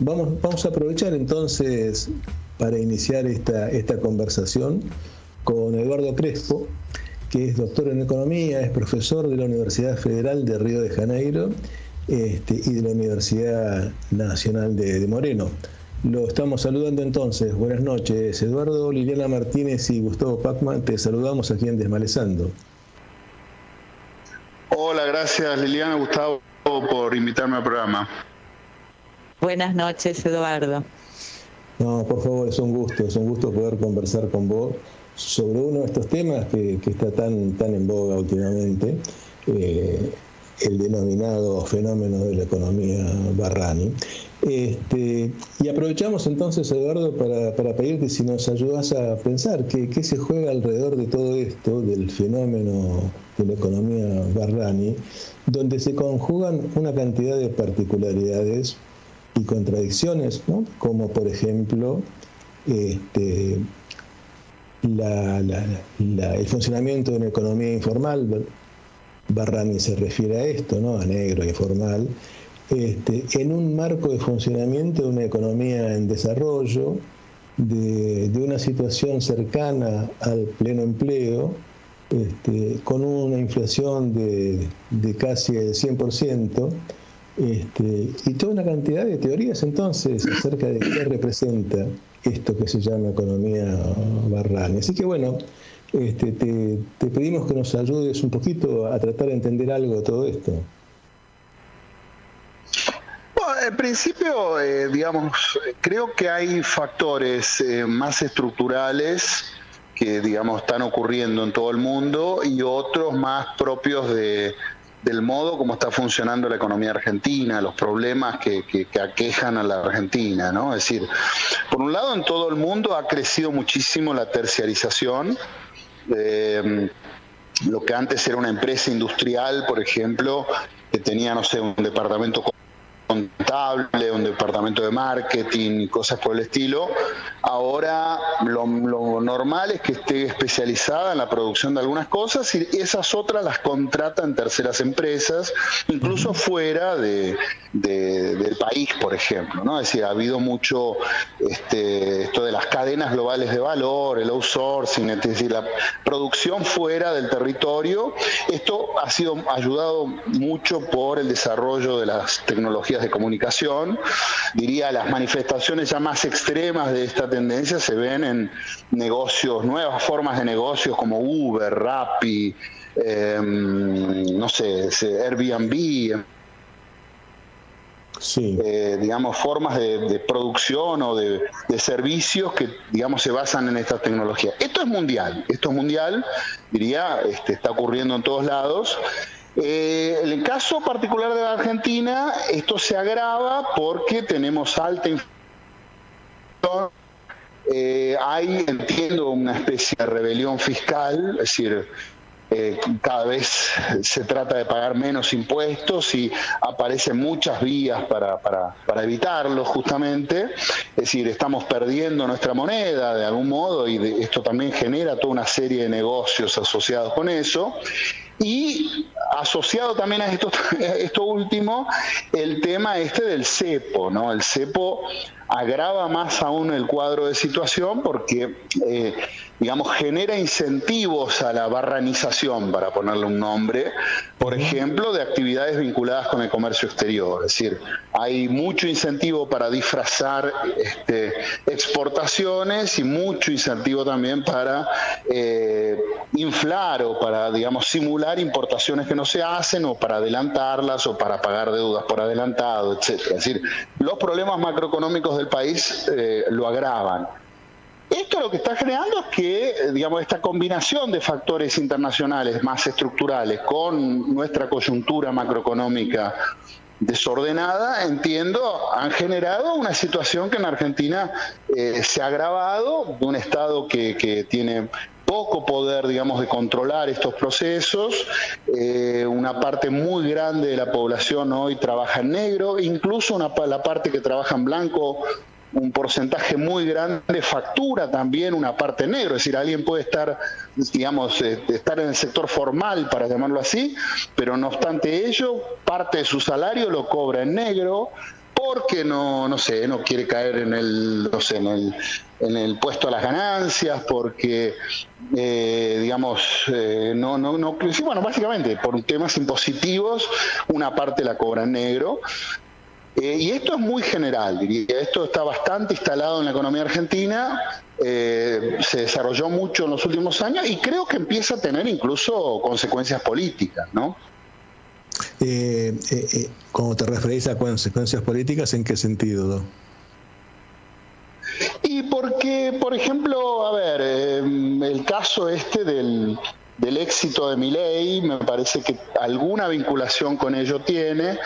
Vamos a aprovechar entonces para iniciar esta conversación con Eduardo Crespo, que es doctor en Economía, es profesor de la Universidad Federal de Río de Janeiro y de la Universidad Nacional de Moreno. Lo estamos saludando entonces. Buenas noches, Eduardo. Liliana Martínez y Gustavo Pacman, te saludamos aquí en Desmalezando. Hola, gracias Liliana, Gustavo, por invitarme al programa. Buenas noches, Eduardo. No, por favor, es un gusto poder conversar con vos sobre uno de estos temas que está tan en boga últimamente, el denominado fenómeno de la economía Barrani. Y aprovechamos entonces, Eduardo, para pedirte si nos ayudas a pensar qué se juega alrededor de todo esto, del fenómeno de la economía Barrani, donde se conjugan una cantidad de particularidades y contradicciones, ¿no? Como por ejemplo el funcionamiento de una economía informal. Barrani se refiere a esto, ¿no? A negro, informal, en un marco de funcionamiento de una economía en desarrollo, de una situación cercana al pleno empleo, con una inflación de casi el 100%, y toda una cantidad de teorías entonces acerca de qué representa esto que se llama economía Barrani. Así que bueno, te pedimos que nos ayudes un poquito a tratar de entender algo de todo esto. Bueno, en principio, creo que hay factores más estructurales que, están ocurriendo en todo el mundo y otros más propios del modo como está funcionando la economía argentina, los problemas que aquejan a la Argentina, ¿no? Es decir, por un lado, en todo el mundo ha crecido muchísimo la terciarización. Lo que antes era una empresa industrial, por ejemplo, que tenía, un departamento contable, un departamento de marketing y cosas por el estilo, ahora lo normal es que esté especializada en la producción de algunas cosas y esas otras las contratan terceras empresas, incluso fuera del país, por ejemplo, ¿no? Es decir, ha habido mucho esto de las cadenas globales de valor, el outsourcing, es decir, la producción fuera del territorio. Esto ha sido ayudado mucho por el desarrollo de las tecnologías de comunicación. Diría, las manifestaciones ya más extremas de esta tendencia se ven en negocios, nuevas formas de negocios como Uber, Rappi, Airbnb. Sí. Formas de producción o de servicios que, se basan en estas tecnologías. Esto es mundial, diría, está ocurriendo en todos lados. En el caso particular de la Argentina, esto se agrava porque tenemos alta inflación, hay, entiendo, una especie de rebelión fiscal, es decir, cada vez se trata de pagar menos impuestos y aparecen muchas vías para evitarlo, justamente. Es decir, estamos perdiendo nuestra moneda de algún modo y esto también genera toda una serie de negocios asociados con eso. Y asociado también a esto último, el tema del cepo, ¿no? El cepo agrava más aún el cuadro de situación porque, genera incentivos a la barranización, para ponerle un nombre, por ejemplo, de actividades vinculadas con el comercio exterior. Es decir, hay mucho incentivo para disfrazar exportaciones y mucho incentivo también para inflar o para, simular importaciones que no se hacen o para adelantarlas o para pagar deudas por adelantado, etcétera. Es decir, los problemas macroeconómicos del país lo agravan. Esto lo que está generando es que, esta combinación de factores internacionales más estructurales con nuestra coyuntura macroeconómica desordenada, entiendo, han generado una situación que en Argentina se ha agravado, de un Estado que tiene poco poder, de controlar estos procesos. Una parte muy grande de la población hoy trabaja en negro, incluso la parte que trabaja en blanco, un porcentaje muy grande factura también una parte en negro. Es decir, alguien puede estar, estar en el sector formal, para llamarlo así, pero no obstante ello, parte de su salario lo cobra en negro. porque no quiere caer en el puesto a las ganancias, porque básicamente por temas impositivos una parte la cobra en negro. Y esto es muy general, diría. Esto está bastante instalado en la economía argentina, se desarrolló mucho en los últimos años y creo que empieza a tener incluso consecuencias políticas, ¿no? Cuando te referís a consecuencias políticas, ¿en qué sentido? Y porque, por ejemplo, el caso del éxito de Milei, me parece que alguna vinculación con ello tiene.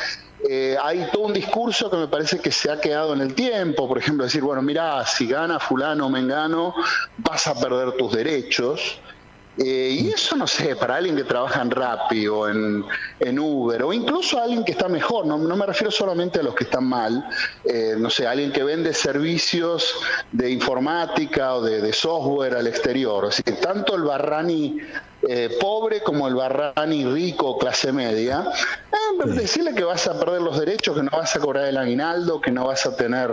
Hay todo un discurso que me parece que se ha quedado en el tiempo, por ejemplo, decir, bueno, mirá, si gana fulano o mengano, vas a perder tus derechos. Y eso, no sé, para alguien que trabaja en Rappi o en Uber, o incluso alguien que está mejor, no me refiero solamente a los que están mal, alguien que vende servicios de informática o de software al exterior. Así que tanto el Barrani pobre como el Barrani rico, clase media, decirle que vas a perder los derechos, que no vas a cobrar el aguinaldo, que no vas a tener,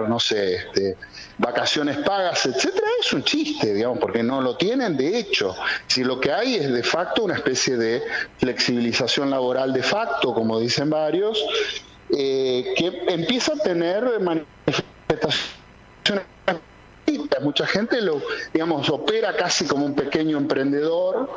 vacaciones pagas, etcétera, es un chiste, digamos, porque no lo tienen de hecho. Si lo que hay es de facto una especie de flexibilización laboral de facto, como dicen varios, que empieza a tener manifestaciones. Mucha gente opera casi como un pequeño emprendedor,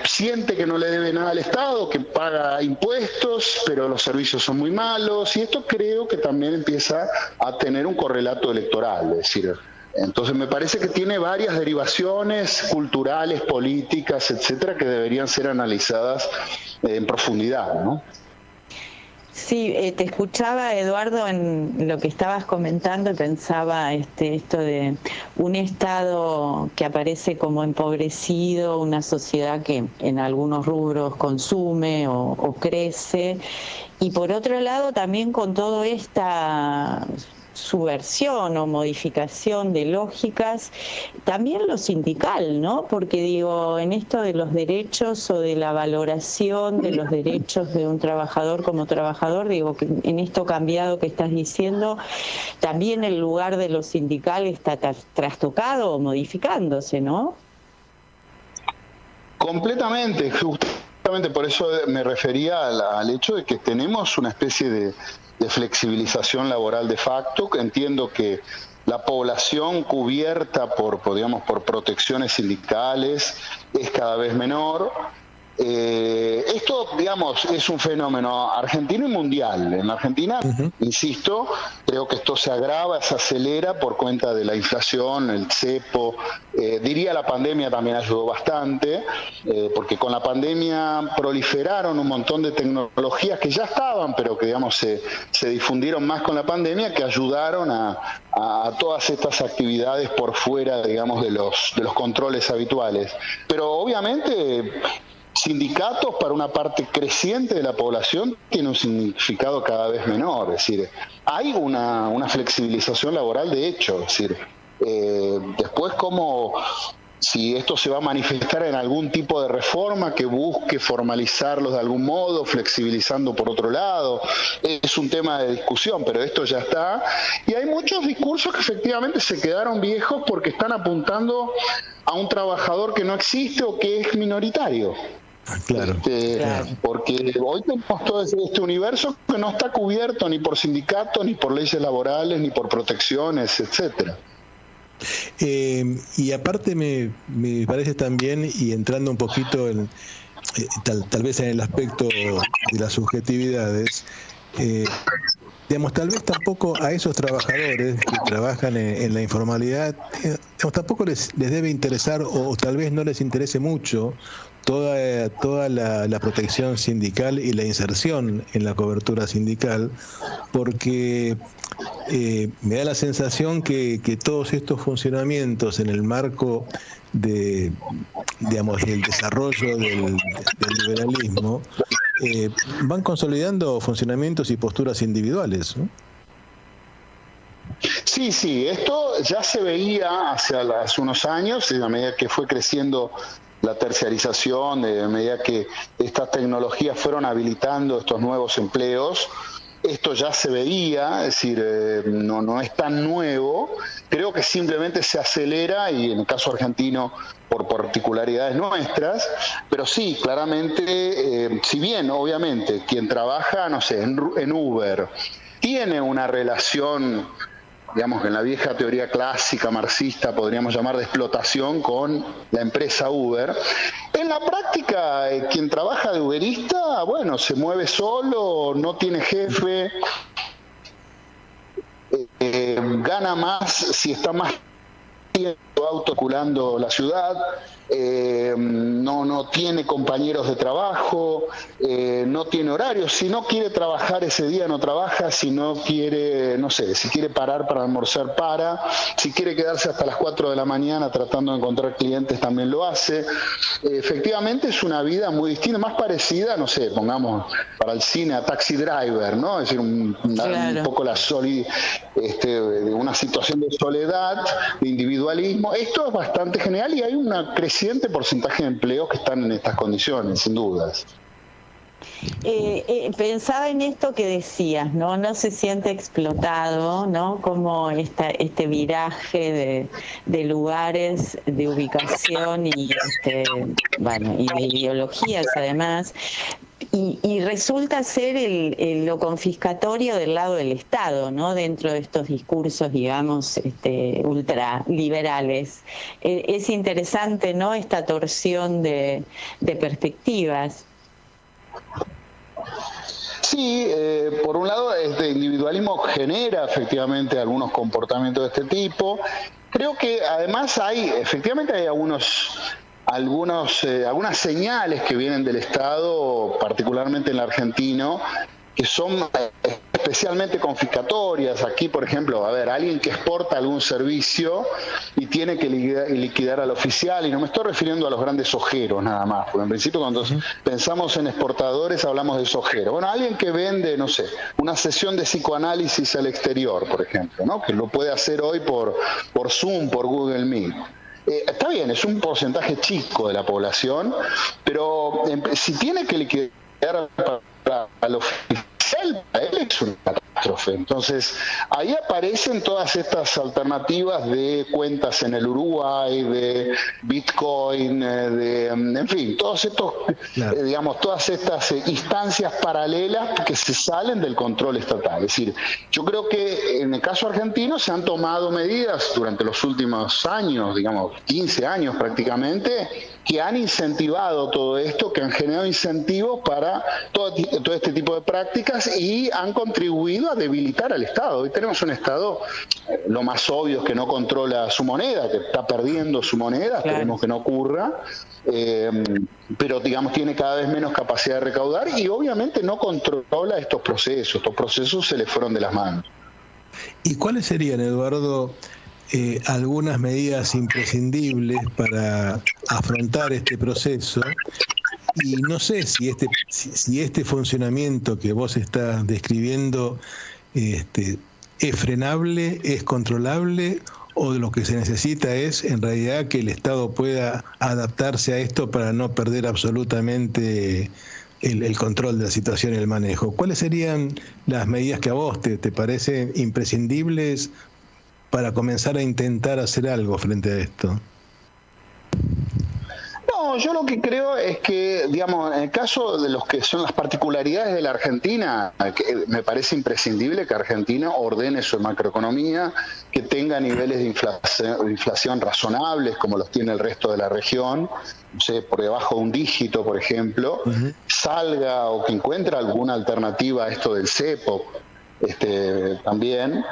siente que no le debe nada al Estado, que paga impuestos, pero los servicios son muy malos, y esto creo que también empieza a tener un correlato electoral, es decir, entonces me parece que tiene varias derivaciones culturales, políticas, etcétera, que deberían ser analizadas en profundidad, ¿no? Sí, te escuchaba, Eduardo, en lo que estabas comentando y pensaba esto de un Estado que aparece como empobrecido, una sociedad que en algunos rubros consume o crece, y por otro lado también con toda esta subversión o modificación de lógicas, también lo sindical, ¿no? Porque digo, en esto de los derechos o de la valoración de los derechos de un trabajador como trabajador, digo, que en esto cambiado que estás diciendo, también el lugar de lo sindical está trastocado o modificándose, ¿no? Completamente, justamente por eso me refería al hecho de que tenemos una especie de flexibilización laboral de facto, que entiendo que la población cubierta por protecciones sindicales es cada vez menor. Esto, es un fenómeno argentino y mundial. En la Argentina, insisto, creo que esto se agrava, se acelera por cuenta de la inflación, el cepo. Diría la pandemia también ayudó bastante, porque con la pandemia proliferaron un montón de tecnologías que ya estaban, pero que se difundieron más con la pandemia, que ayudaron a todas estas actividades por fuera, de los controles habituales. Pero obviamente sindicatos para una parte creciente de la población tiene un significado cada vez menor, es decir, hay una flexibilización laboral de hecho, es decir, después si esto se va a manifestar en algún tipo de reforma que busque formalizarlos de algún modo, flexibilizando por otro lado, es un tema de discusión, pero esto ya está, y hay muchos discursos que efectivamente se quedaron viejos porque están apuntando a un trabajador que no existe o que es minoritario. Claro. Porque hoy tenemos todo este universo que no está cubierto ni por sindicatos, ni por leyes laborales, ni por protecciones, etcétera. Y aparte me parece también, y entrando un poquito en tal vez en el aspecto de las subjetividades, tal vez tampoco a esos trabajadores que trabajan en la informalidad, tampoco les debe interesar, o tal vez no les interese mucho toda la protección sindical y la inserción en la cobertura sindical, porque me da la sensación que todos estos funcionamientos en el marco del desarrollo del liberalismo van consolidando funcionamientos y posturas individuales, ¿no? Sí, esto ya se veía hace unos años, a medida que fue creciendo la terciarización, a medida que estas tecnologías fueron habilitando estos nuevos empleos. esto ya se veía, es decir, no es tan nuevo, creo que simplemente se acelera, y en el caso argentino por particularidades nuestras, pero sí, claramente, si bien obviamente quien trabaja, no sé, en Uber, tiene una relación, digamos que en la vieja teoría clásica marxista podríamos llamar de explotación con la empresa Uber. En la práctica, quien trabaja de uberista, bueno, se mueve solo, no tiene jefe, gana más si está más tiempo autoculando la ciudad, no tiene compañeros de trabajo, no tiene horarios. Si no quiere trabajar ese día, no trabaja. Si no quiere, no sé, si quiere parar para almorzar, para. Si quiere quedarse hasta las 4 de la mañana tratando de encontrar clientes, también lo hace. Efectivamente es una vida muy distinta, más parecida, no sé, pongamos para el cine a Taxi Driver, ¿no? Es decir, un poco una situación de soledad, de individualismo. Esto es bastante general y hay un creciente porcentaje de empleos que están en estas condiciones, sin dudas. Pensaba en esto que decías, ¿no? Se siente explotado, ¿no? Como este viraje de lugares, de ubicación y de ideologías además. Y resulta ser lo confiscatorio del lado del Estado, ¿no? Dentro de estos discursos, digamos, ultraliberales. Es interesante, ¿no? Esta torsión de perspectivas. Sí, por un lado, este individualismo genera efectivamente algunos comportamientos de este tipo. Creo que además efectivamente hay algunas señales que vienen del Estado, particularmente en el argentino, que son especialmente confiscatorias. Aquí, por ejemplo, alguien que exporta algún servicio y tiene que liquidar al oficial, y no me estoy refiriendo a los grandes ojeros nada más, porque en principio cuando pensamos en exportadores hablamos de sojeros. Bueno, alguien que vende, no sé, una sesión de psicoanálisis al exterior, por ejemplo, ¿no? Que lo puede hacer hoy por Zoom, por Google Meet. Está bien, es un porcentaje chico de la población, pero si tiene que liquidar al oficial, para él es una catástrofe. Entonces, ahí aparecen todas estas alternativas de cuentas en el Uruguay, de Bitcoin, en fin, todos estos, todas estas instancias paralelas que se salen del control estatal. Es decir, yo creo que en el caso argentino se han tomado medidas durante los últimos años, 15 años prácticamente, que han incentivado todo esto, que han generado incentivos para todo este tipo de prácticas y han contribuido a debilitar al Estado. Hoy tenemos un Estado, lo más obvio es que no controla su moneda, que está perdiendo su moneda, esperemos que no ocurra, pero tiene cada vez menos capacidad de recaudar y obviamente no controla estos procesos se le fueron de las manos. ¿Y cuáles serían, Eduardo, algunas medidas imprescindibles para afrontar este proceso? Y no sé si este funcionamiento que vos estás describiendo es frenable, es controlable, o lo que se necesita es en realidad que el Estado pueda adaptarse a esto para no perder absolutamente el control de la situación y el manejo. ¿Cuáles serían las medidas que a vos te parecen imprescindibles para comenzar a intentar hacer algo frente a esto? No, yo lo que creo es que, en el caso de los que son las particularidades de la Argentina, me parece imprescindible que Argentina ordene su macroeconomía, que tenga niveles de inflación razonables como los tiene el resto de la región, no sé, por debajo de un dígito, por ejemplo, salga o que encuentre alguna alternativa a esto del cepo, también.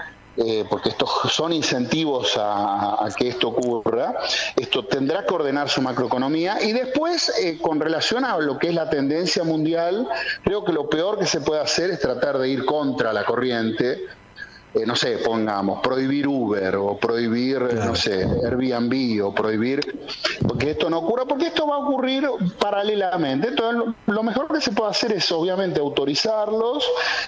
Porque estos son incentivos a que esto ocurra. Esto tendrá que ordenar su macroeconomía y después, con relación a lo que es la tendencia mundial, creo que lo peor que se puede hacer es tratar de ir contra la corriente, no sé, pongamos, prohibir Uber o prohibir, claro, no sé, Airbnb o prohibir, porque esto no ocurra, porque esto va a ocurrir paralelamente. Entonces, lo mejor que se puede hacer es, obviamente, autorizarlos,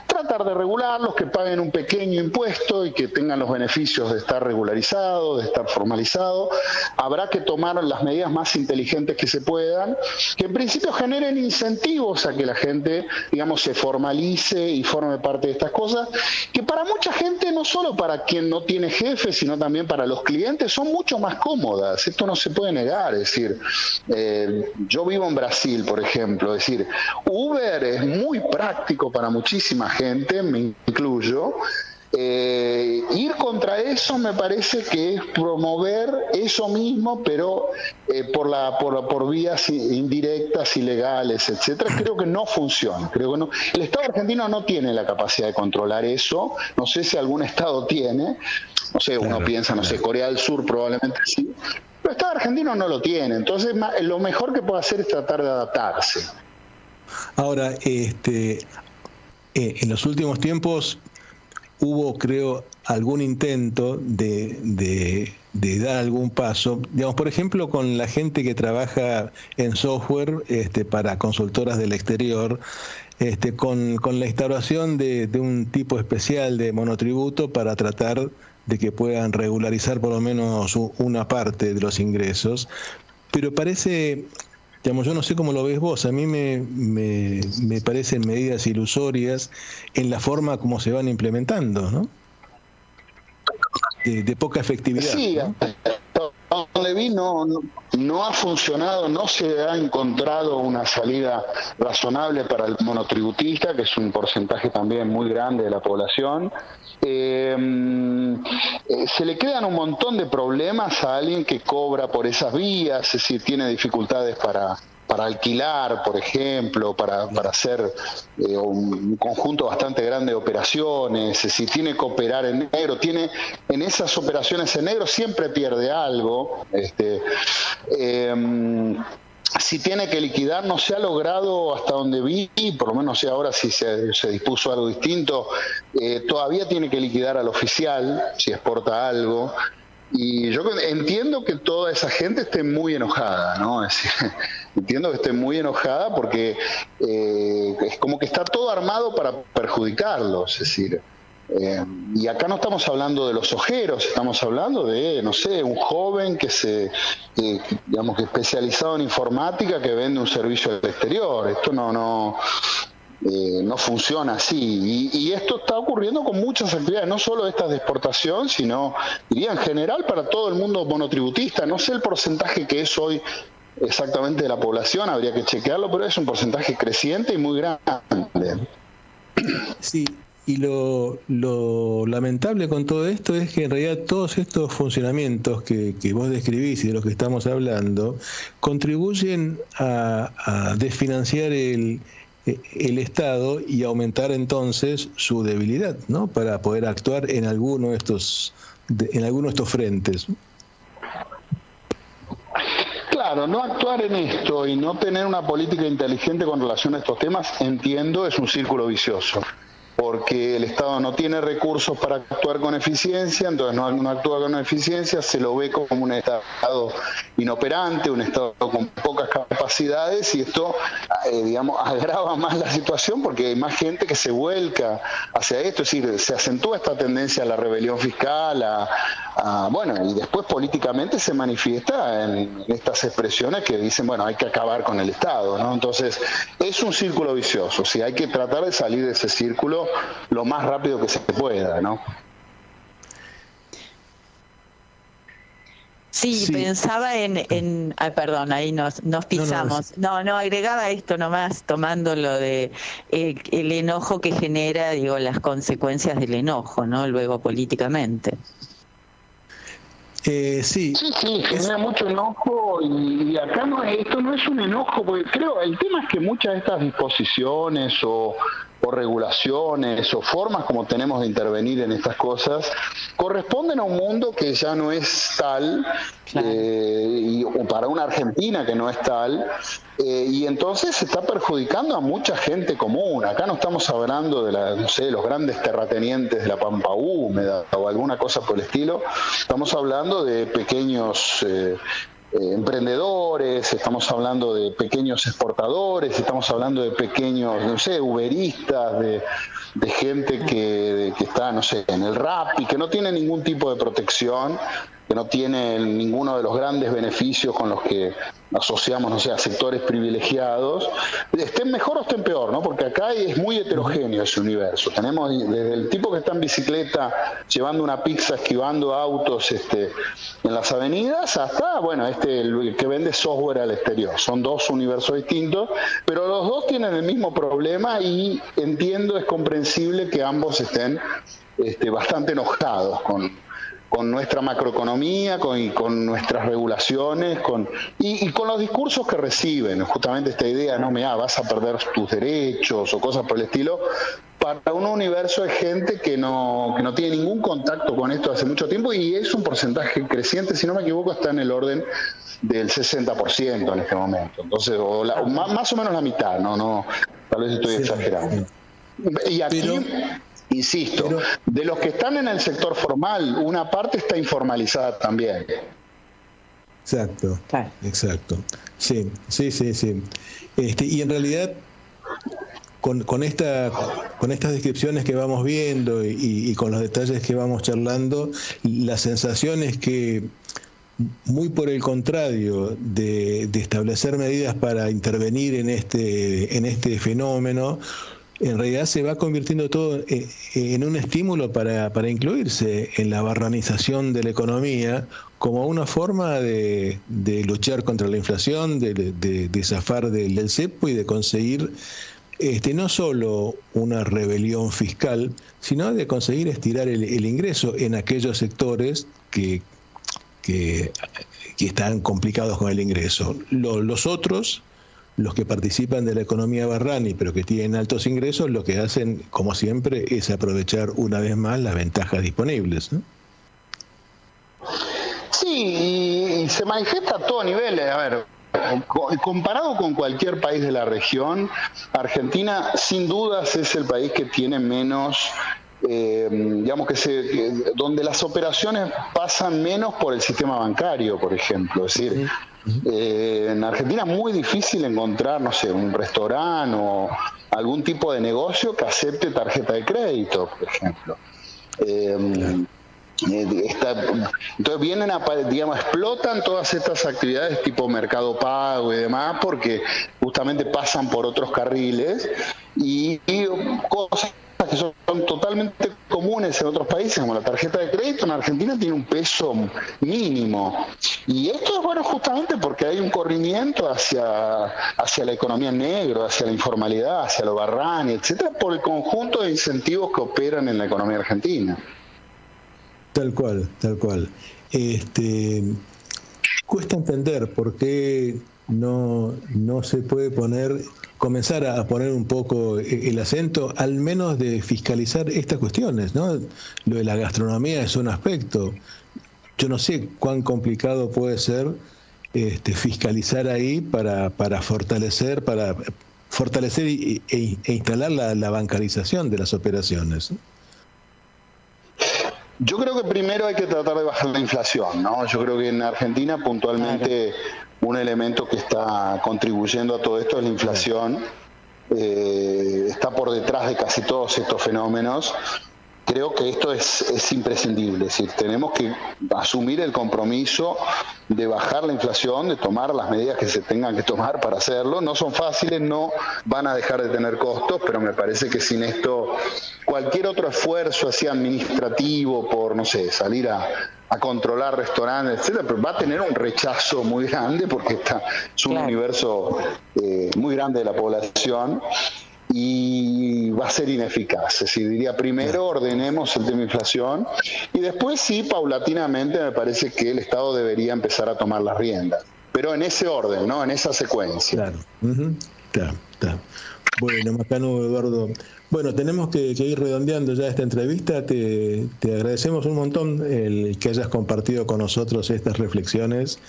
tratar de regularlos, que paguen un pequeño impuesto y que tengan los beneficios de estar regularizado, de estar formalizado. Habrá que tomar las medidas más inteligentes que se puedan, que en principio generen incentivos a que la gente, digamos, se formalice y forme parte de estas cosas, que para mucha gente, no solo para quien no tiene jefe, sino también para los clientes, son mucho más cómodas. Esto no se puede negar. Es decir, yo vivo en Brasil, por ejemplo. Es decir, Uber es muy práctico para muchísima gente, me incluyo. Ir contra eso me parece que es promover eso mismo, pero por vías indirectas, ilegales, etcétera. Creo que no funciona. Creo que no. El Estado argentino no tiene la capacidad de controlar eso. No sé si algún Estado tiene. No sé, claro, uno piensa, no sé, Corea del Sur probablemente sí. Pero el Estado argentino no lo tiene. Entonces, lo mejor que puede hacer es tratar de adaptarse. Ahora, en los últimos tiempos hubo, creo, algún intento de dar algún paso, digamos, por ejemplo, con la gente que trabaja en software para consultoras del exterior, con la instauración de un tipo especial de monotributo para tratar de que puedan regularizar por lo menos una parte de los ingresos, pero parece... Digamos, yo no sé cómo lo ves vos, a mí me parecen medidas ilusorias en la forma como se van implementando, ¿no? De poca efectividad. Sí, ¿no? Donde vi no ha funcionado, no se ha encontrado una salida razonable para el monotributista, que es un porcentaje también muy grande de la población. Se le crean un montón de problemas a alguien que cobra por esas vías, es decir, tiene dificultades para alquilar, por ejemplo, para hacer un conjunto bastante grande de operaciones, es decir, tiene que operar en negro, en esas operaciones en negro siempre pierde algo. Si tiene que liquidar, no se ha logrado hasta donde vi, por lo menos ahora si se dispuso algo distinto, todavía tiene que liquidar al oficial si exporta algo. Y yo entiendo que toda esa gente esté muy enojada, ¿no? Es decir, entiendo que esté muy enojada porque es como que está todo armado para perjudicarlos, es decir. Y acá no estamos hablando de los ojeros, estamos hablando de, no sé, un joven que digamos que especializado en informática que vende un servicio al exterior. Esto no funciona así. Y esto está ocurriendo con muchas actividades, no solo estas de exportación, sino, diría, en general para todo el mundo monotributista. No sé el porcentaje que es hoy exactamente de la población, habría que chequearlo, pero es un porcentaje creciente y muy grande. Sí. Y lo lamentable con todo esto es que en realidad todos estos funcionamientos que vos describís y de los que estamos hablando contribuyen a desfinanciar el Estado y aumentar entonces su debilidad, ¿no? Para poder actuar en alguno de estos frentes. Claro, no actuar en esto y no tener una política inteligente con relación a estos temas, entiendo, es un círculo vicioso. Porque el Estado no tiene recursos para actuar con eficiencia, entonces no actúa con eficiencia, se lo ve como un Estado inoperante, un Estado con pocas capacidades, y esto, digamos, agrava más la situación porque hay más gente que se vuelca hacia esto, es decir, se acentúa esta tendencia a la rebelión fiscal, bueno, y después políticamente se manifiesta en estas expresiones que dicen, bueno, hay que acabar con el Estado, ¿no? Entonces, es un círculo vicioso, ¿sí? Hay que tratar de salir de ese círculo lo más rápido que se pueda, ¿no? Sí, pensaba perdón, ahí nos pisamos. No, agregaba esto nomás, tomando lo de el enojo que genera, digo, las consecuencias del enojo, ¿no? Luego políticamente. Sí, genera mucho enojo y acá esto no es un enojo, porque creo, el tema es que muchas de estas disposiciones o o regulaciones o formas como tenemos de intervenir en estas cosas corresponden a un mundo que ya no es tal, o para una Argentina que no es tal, y entonces se está perjudicando a mucha gente común. Acá no estamos hablando de los grandes terratenientes de la pampa húmeda o alguna cosa por el estilo, estamos hablando de pequeños emprendedores, estamos hablando de pequeños exportadores, estamos hablando de pequeños, uberistas, de gente que está, en el rap y que no tiene ningún tipo de protección, que no tiene ninguno de los grandes beneficios con los que asociamos, a sectores privilegiados, estén mejor o estén peor, ¿no? Porque acá es muy heterogéneo ese universo. Tenemos desde el tipo que está en bicicleta llevando una pizza, esquivando autos en las avenidas, hasta, el que vende software al exterior. Son dos universos distintos, pero los dos tienen el mismo problema y entiendo, es comprensible que ambos estén bastante enojados con nuestra macroeconomía, con nuestras regulaciones, y con los discursos que reciben, justamente esta idea, vas a perder tus derechos o cosas por el estilo, para un universo de gente que no tiene ningún contacto con esto hace mucho tiempo, y es un porcentaje creciente, si no me equivoco, está en el orden del 60% en este momento. Entonces, más o menos la mitad, tal vez estoy exagerando. Y aquí... Insisto, de los que están en el sector formal, una parte está informalizada también. Exacto. Sí. Y en realidad, con estas descripciones que vamos viendo y con los detalles que vamos charlando, la sensación es que, muy por el contrario de establecer medidas para intervenir en este fenómeno, en realidad se va convirtiendo todo en un estímulo para incluirse en la barranización de la economía como una forma de luchar contra la inflación, de zafar del cepo y de conseguir no solo una rebelión fiscal, sino de conseguir estirar el ingreso en aquellos sectores que están complicados con el ingreso. Los otros, los que participan de la economía barrani, pero que tienen altos ingresos, lo que hacen, como siempre, es aprovechar una vez más las ventajas disponibles, ¿no? Sí, y se manifiesta a todo nivel. A ver, comparado con cualquier país de la región, Argentina sin dudas es el país que tiene menos, donde las operaciones pasan menos por el sistema bancario, por ejemplo. Es decir, en Argentina es muy difícil encontrar, un restaurante o algún tipo de negocio que acepte tarjeta de crédito, por ejemplo. Entonces vienen explotan todas estas actividades tipo Mercado Pago y demás, porque justamente pasan por otros carriles y cosas que son totalmente comunes en otros países, como la tarjeta de crédito, en Argentina tiene un peso mínimo. Y esto es justamente porque hay un corrimiento hacia la economía negra, hacia la informalidad, hacia lo barrani, etcétera, por el conjunto de incentivos que operan en la economía argentina. Tal cual. Cuesta entender por qué no se puede comenzar a poner un poco el acento, al menos de fiscalizar estas cuestiones, ¿no? Lo de la gastronomía es un aspecto. Yo no sé cuán complicado puede ser fiscalizar ahí para fortalecer e instalar la bancarización de las operaciones. Yo creo que primero hay que tratar de bajar la inflación, ¿no? Yo creo que en Argentina puntualmente un elemento que está contribuyendo a todo esto es la inflación. Está por detrás de casi todos estos fenómenos. Creo que esto es imprescindible, es decir, tenemos que asumir el compromiso de bajar la inflación, de tomar las medidas que se tengan que tomar para hacerlo. No son fáciles, no van a dejar de tener costos, pero me parece que sin esto cualquier otro esfuerzo así administrativo por, salir a controlar restaurantes, etcétera, pero va a tener un rechazo muy grande porque es un universo muy grande de la población. Y va a ser ineficaz. Es decir, diría primero ordenemos el tema de inflación y después sí, paulatinamente me parece que el Estado debería empezar a tomar las riendas. Pero en ese orden, ¿no? En esa secuencia. Claro. Claro. Bueno, Macanudo, Eduardo. Bueno, tenemos que ir redondeando ya esta entrevista. Te agradecemos un montón el que hayas compartido con nosotros estas reflexiones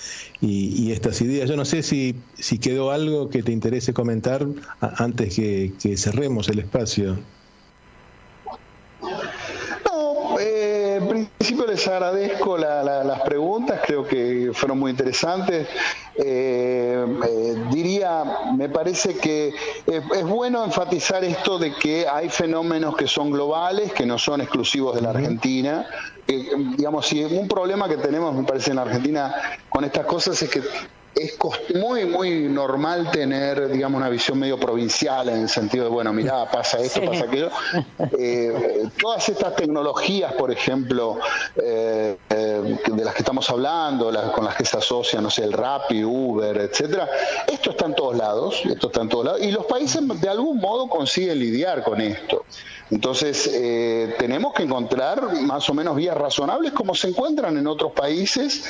y estas ideas. Yo no sé si quedó algo que te interese comentar antes que cerremos el espacio. En principio les agradezco las preguntas, creo que fueron muy interesantes. Me parece que es bueno enfatizar esto de que hay fenómenos que son globales, que no son exclusivos de la Argentina. Digamos, si un problema que tenemos, me parece, en la Argentina con estas cosas es que es muy, muy normal tener, digamos, una visión medio provincial en el sentido de, bueno, mirá, pasa esto, sí, pasa aquello. Todas estas tecnologías, por ejemplo, de las que estamos hablando, con las que se asocian, no sé, el Rappi, Uber, etcétera, esto está en todos lados, y los países de algún modo consiguen lidiar con esto. Entonces, tenemos que encontrar más o menos vías razonables como se encuentran en otros países,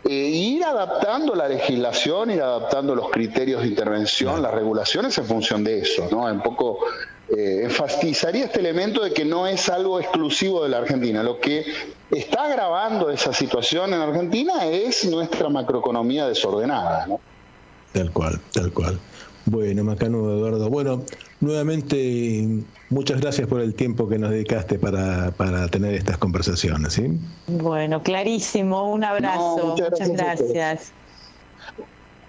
ir adaptando la legislación, ir adaptando los criterios de intervención, las regulaciones en función de eso, ¿no? Un poco enfatizaría este elemento de que no es algo exclusivo de la Argentina. Lo que está agravando esa situación en Argentina es nuestra macroeconomía desordenada, ¿no? Tal cual, tal cual. Bueno, Macanudo, Eduardo. Bueno, nuevamente muchas gracias por el tiempo que nos dedicaste para tener estas conversaciones, ¿sí? Bueno, clarísimo. Un abrazo. No, muchas gracias.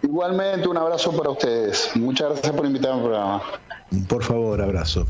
Igualmente, un abrazo para ustedes. Muchas gracias por invitarme al programa. Por favor, abrazo.